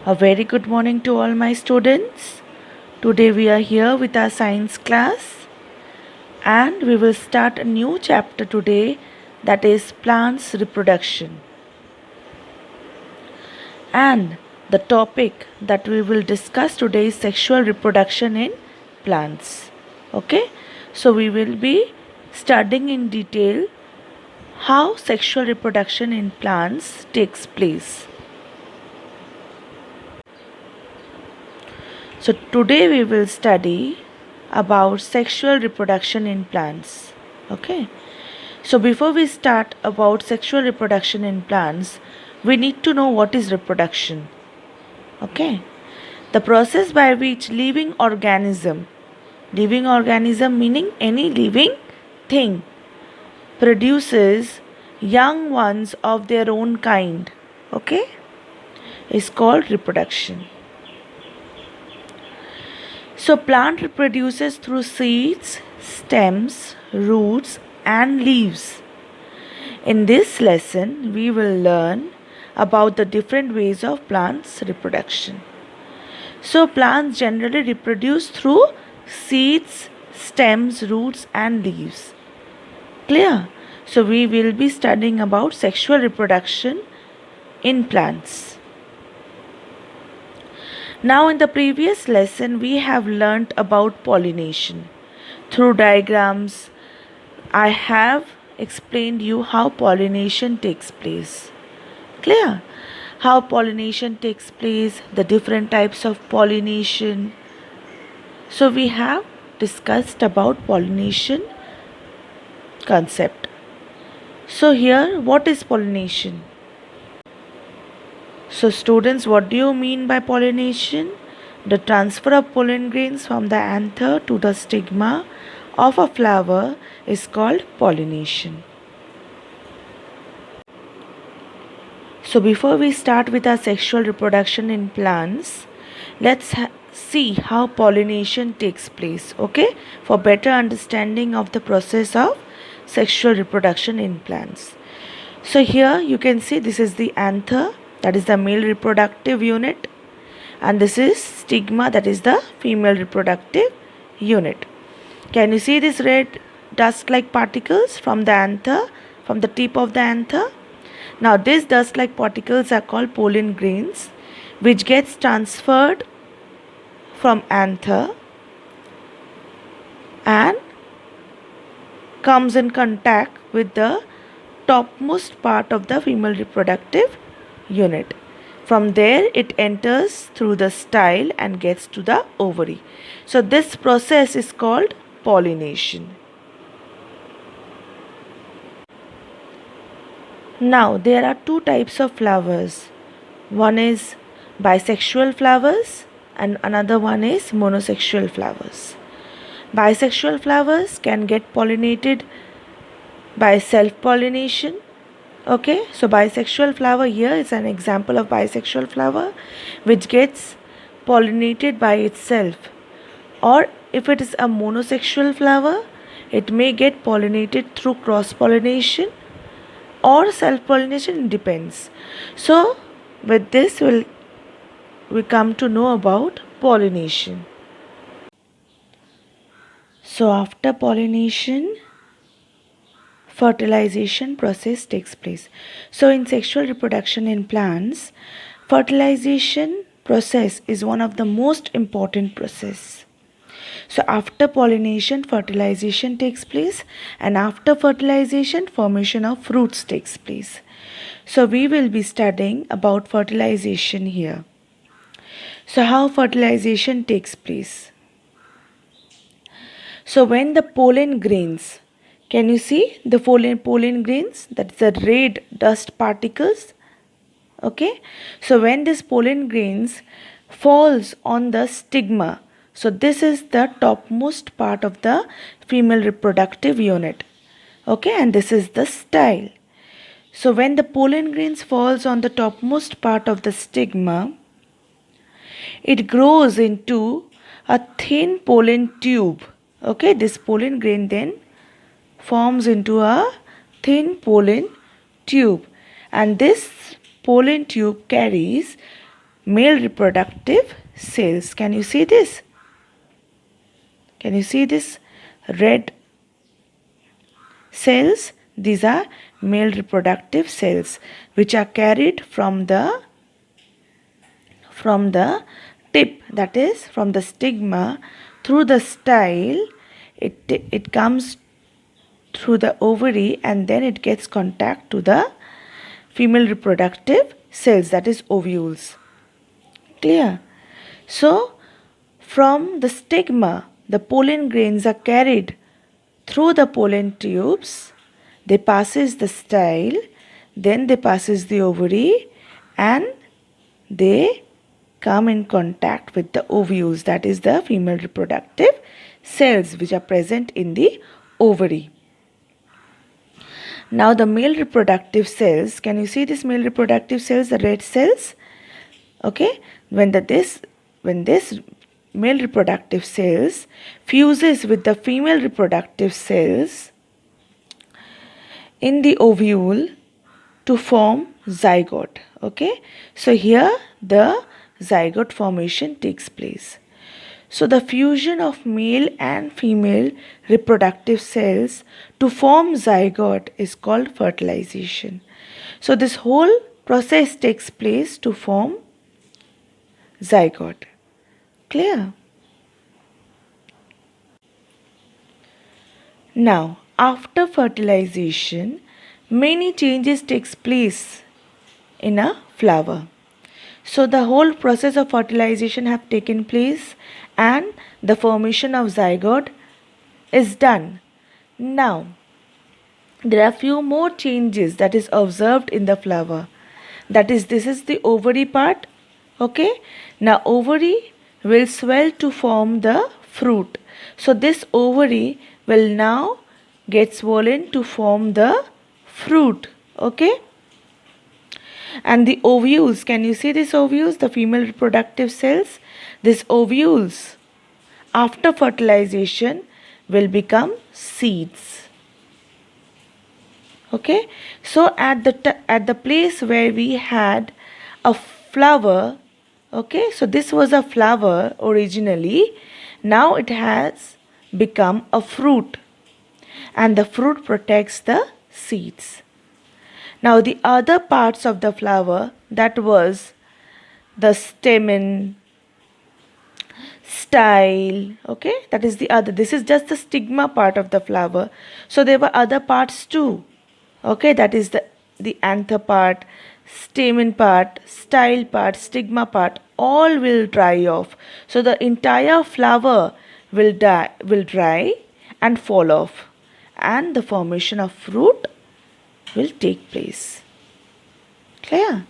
A very good morning to all my students. Today we are here with our science class and we will start a new chapter today, that is plants reproduction. And the topic that we will discuss today is sexual reproduction in plants. Okay? So we will be studying in detail how sexual reproduction in plants takes place. So today we will study about sexual reproduction in plants. Okay. So before we start about sexual reproduction in plants, we need to know what is reproduction. Okay. The process by which living organism meaning any living thing, produces young ones of their own kind, okay, is called reproduction. So plant reproduces through seeds, stems, roots and leaves. In this lesson, we will learn about the different ways of plants reproduction. So plants generally reproduce through seeds, stems, roots and leaves. Clear? So we will be studying about sexual reproduction in plants. Now in the previous lesson we have learnt about pollination. Through diagrams I have explained you how pollination takes place. Clear? How pollination takes place, the different types of pollination. So we have discussed about pollination concept. So here what is pollination? So students, what do you mean by pollination? The transfer of pollen grains from the anther to the stigma of a flower is called pollination. So before we start with our sexual reproduction in plants, let's see how pollination takes place, okay? For better understanding of the process of sexual reproduction in plants. So here you can see this is the anther, that is the male reproductive unit, and this is stigma, that is the female reproductive unit. Can you see this red dust like particles from the anther, from the tip of the anther? Now these dust like particles are called pollen grains, which gets transferred from anther and comes in contact with the topmost part of the female reproductive unit. From there it enters through the style and gets to the ovary. So this process is called pollination. Now there are two types of flowers. One is bisexual flowers and another one is monosexual flowers. Bisexual flowers can get pollinated by self-pollination. Okay, so bisexual flower here is an example of bisexual flower which gets pollinated by itself. Or if it is a monosexual flower, it may get pollinated through cross-pollination or self-pollination, depends. So with this we come to know about pollination. So after pollination, fertilization process takes place. So in sexual reproduction in plants, fertilization process is one of the most important process. So after pollination, fertilization takes place, and after fertilization, formation of fruits takes place. So we will be studying about fertilization here. So how fertilization takes place? So when the pollen grains, can you see the pollen grains? That's the red dust particles. Okay. So when this pollen grains falls on the stigma, so this is the topmost part of the female reproductive unit. Okay. And this is the style. So when the pollen grains falls on the topmost part of the stigma, it grows into a thin pollen tube. Okay. This pollen grain then forms into a thin pollen tube, and this pollen tube carries male reproductive cells. Can you see this? Can you see this red cells? These are male reproductive cells which are carried from the tip, that is from the stigma, through the style. It comes through the ovary and then it gets contact to the female reproductive cells, that is ovules. Clear? So from the stigma, the pollen grains are carried through the pollen tubes. They passes the style, then they passes the ovary, and they come in contact with the ovules, that is the female reproductive cells which are present in the ovary. Now the male reproductive cells, can you see this male reproductive cells, the red cells? Okay, when this male reproductive cells fuses with the female reproductive cells in the ovule to form zygote. Okay, so here the zygote formation takes place. So the fusion of male and female reproductive cells to form zygote is called fertilization. So this whole process takes place to form zygote. Clear? Now, after fertilization, many changes takes place in a flower. So the whole process of fertilization have taken place and the formation of zygote is done. Now, there are few more changes that is observed in the flower. That is, this is the ovary part. Okay. Now, ovary will swell to form the fruit. So, this ovary will now get swollen to form the fruit. Okay. And the ovules, can you see these ovules, the female reproductive cells? These ovules after fertilization will become seeds. Okay, so at the place where we had a flower, okay, so this was a flower originally, now it has become a fruit and the fruit protects the seeds. Now the other parts of the flower, that was the stamen, style, okay, that is the other. This is just the stigma part of the flower. So there were other parts too. Okay, that is the anther part, stamen part, style part, stigma part, all will dry off. So the entire flower will dry and fall off, and the formation of fruit will take place. Clear?